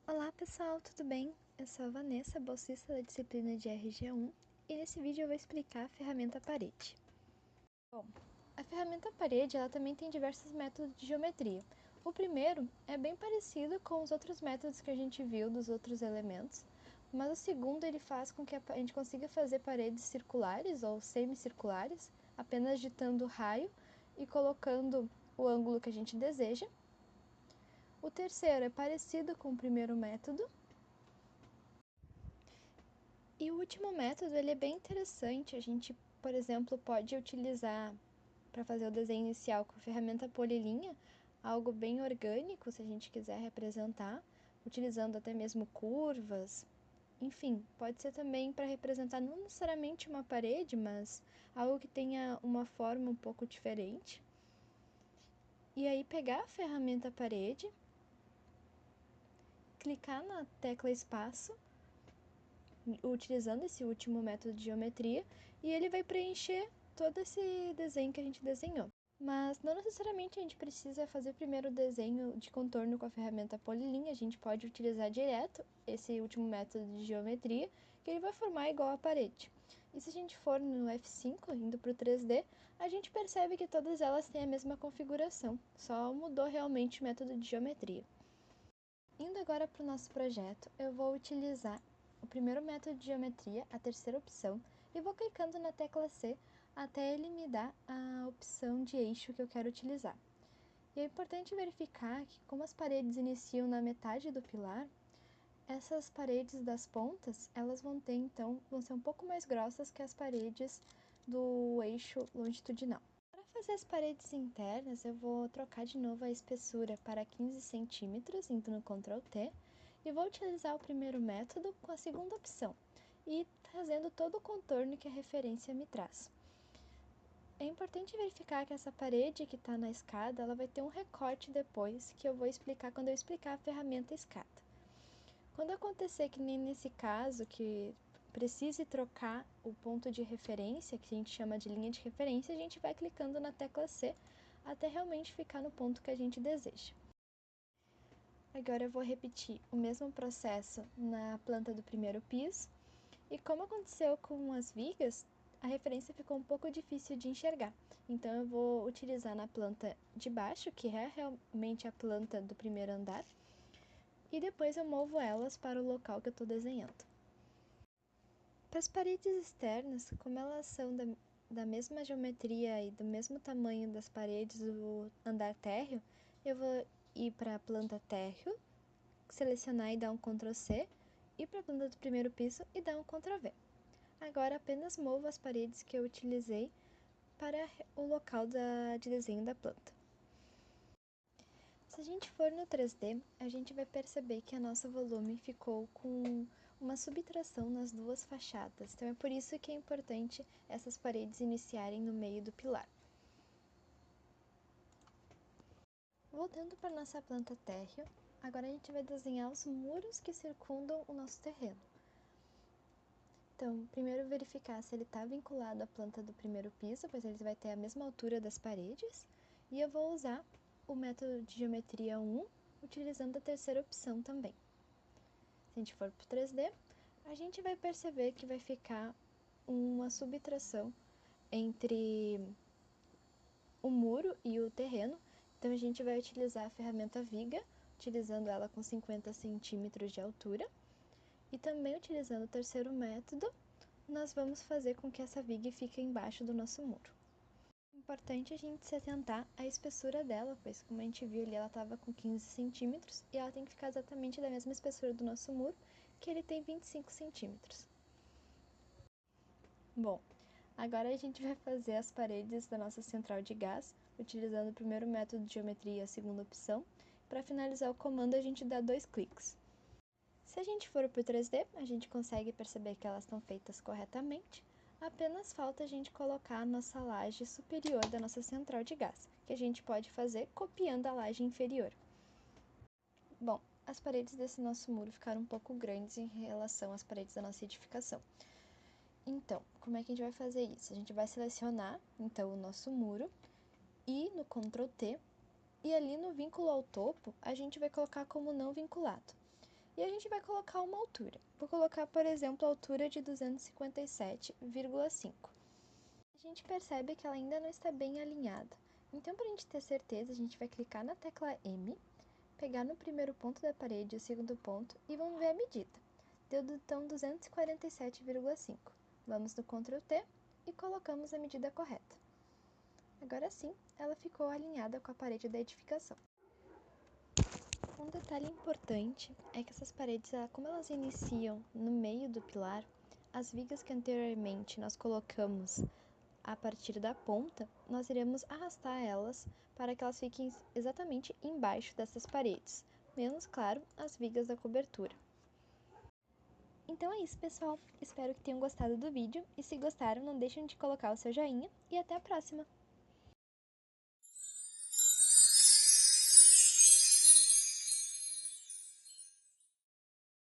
Olá pessoal, tudo bem? Eu sou a Vanessa, bolsista da disciplina de RG1 e nesse vídeo eu vou explicar a ferramenta parede. Bom, a ferramenta parede ela também tem diversos métodos de geometria. O primeiro é bem parecido com os outros métodos que a gente viu dos outros elementos, mas o segundo ele faz com que a gente consiga fazer paredes circulares ou semicirculares, apenas ditando o raio e colocando o ângulo que a gente deseja. O terceiro é parecido com o primeiro método. E o último método ele é bem interessante. A gente, por exemplo, pode utilizar para fazer o desenho inicial com a ferramenta polilinha, algo bem orgânico, se a gente quiser representar, utilizando até mesmo curvas. Enfim, pode ser também para representar não necessariamente uma parede, mas algo que tenha uma forma um pouco diferente. E aí pegar a ferramenta parede, clicar na tecla espaço, utilizando esse último método de geometria, e ele vai preencher todo esse desenho que a gente desenhou. Mas não necessariamente a gente precisa fazer primeiro o desenho de contorno com a ferramenta polilinha, a gente pode utilizar direto esse último método de geometria, que ele vai formar igual a parede. E se a gente for no F5, indo para o 3D, a gente percebe que todas elas têm a mesma configuração, só mudou realmente o método de geometria. Indo agora para o nosso projeto, eu vou utilizar o primeiro método de geometria, a terceira opção, e vou clicando na tecla C até ele me dar a opção de eixo que eu quero utilizar. E é importante verificar que, como as paredes iniciam na metade do pilar, essas paredes das pontas, elas vão ser um pouco mais grossas que as paredes do eixo longitudinal. Para fazer as paredes internas, eu vou trocar de novo a espessura para 15 centímetros, indo no Ctrl T, e vou utilizar o primeiro método com a segunda opção, e trazendo todo o contorno que a referência me traz. É importante verificar que essa parede que está na escada, ela vai ter um recorte depois, que eu vou explicar quando eu explicar a ferramenta escada. Quando acontecer que nem nesse caso, que precise trocar o ponto de referência, que a gente chama de linha de referência, a gente vai clicando na tecla C até realmente ficar no ponto que a gente deseja. Agora eu vou repetir o mesmo processo na planta do primeiro piso, e como aconteceu com as vigas, a referência ficou um pouco difícil de enxergar. Então eu vou utilizar na planta de baixo, que é realmente a planta do primeiro andar, e depois eu movo elas para o local que eu estou desenhando. Para as paredes externas, como elas são da mesma geometria e do mesmo tamanho das paredes do andar térreo, eu vou ir para a planta térreo, selecionar e dar um Ctrl C, ir para a planta do primeiro piso e dar um Ctrl V. Agora apenas movo as paredes que eu utilizei para o local de desenho da planta. Se a gente for no 3D, a gente vai perceber que a nosso volume ficou com uma subtração nas duas fachadas, então é por isso que é importante essas paredes iniciarem no meio do pilar. Voltando para nossa planta térreo, agora a gente vai desenhar os muros que circundam o nosso terreno. Então, primeiro verificar se ele está vinculado à planta do primeiro piso, pois ele vai ter a mesma altura das paredes, e eu vou usar o método de geometria 1, utilizando a terceira opção também. Se a gente for para o 3D, a gente vai perceber que vai ficar uma subtração entre o muro e o terreno. Então a gente vai utilizar a ferramenta viga, utilizando ela com 50 centímetros de altura. E também utilizando o terceiro método, nós vamos fazer com que essa viga fique embaixo do nosso muro. É importante a gente se atentar à espessura dela, pois como a gente viu ali, ela estava com 15 centímetros e ela tem que ficar exatamente da mesma espessura do nosso muro, que ele tem 25 centímetros. Bom, agora a gente vai fazer as paredes da nossa central de gás, utilizando o primeiro método de geometria e a segunda opção. Para finalizar o comando, a gente dá 2 cliques. Se a gente for para o 3D, a gente consegue perceber que elas estão feitas corretamente, apenas falta a gente colocar a nossa laje superior da nossa central de gás, que a gente pode fazer copiando a laje inferior. Bom, as paredes desse nosso muro ficaram um pouco grandes em relação às paredes da nossa edificação. Então, como é que a gente vai fazer isso? A gente vai selecionar, então, o nosso muro e no Ctrl T, e ali no vínculo ao topo, a gente vai colocar como não vinculado. E a gente vai colocar uma altura. Vou colocar, por exemplo, a altura de 257,5. A gente percebe que ela ainda não está bem alinhada. Então, para a gente ter certeza, a gente vai clicar na tecla M, pegar no primeiro ponto da parede e o segundo ponto e vamos ver a medida. Deu então 247,5. Vamos no Ctrl T e colocamos a medida correta. Agora sim, ela ficou alinhada com a parede da edificação. Um detalhe importante é que essas paredes, como elas iniciam no meio do pilar, as vigas que anteriormente nós colocamos a partir da ponta, nós iremos arrastar elas para que elas fiquem exatamente embaixo dessas paredes, menos, claro, as vigas da cobertura. Então é isso, pessoal. Espero que tenham gostado do vídeo e se gostaram, não deixem de colocar o seu joinha e até a próxima!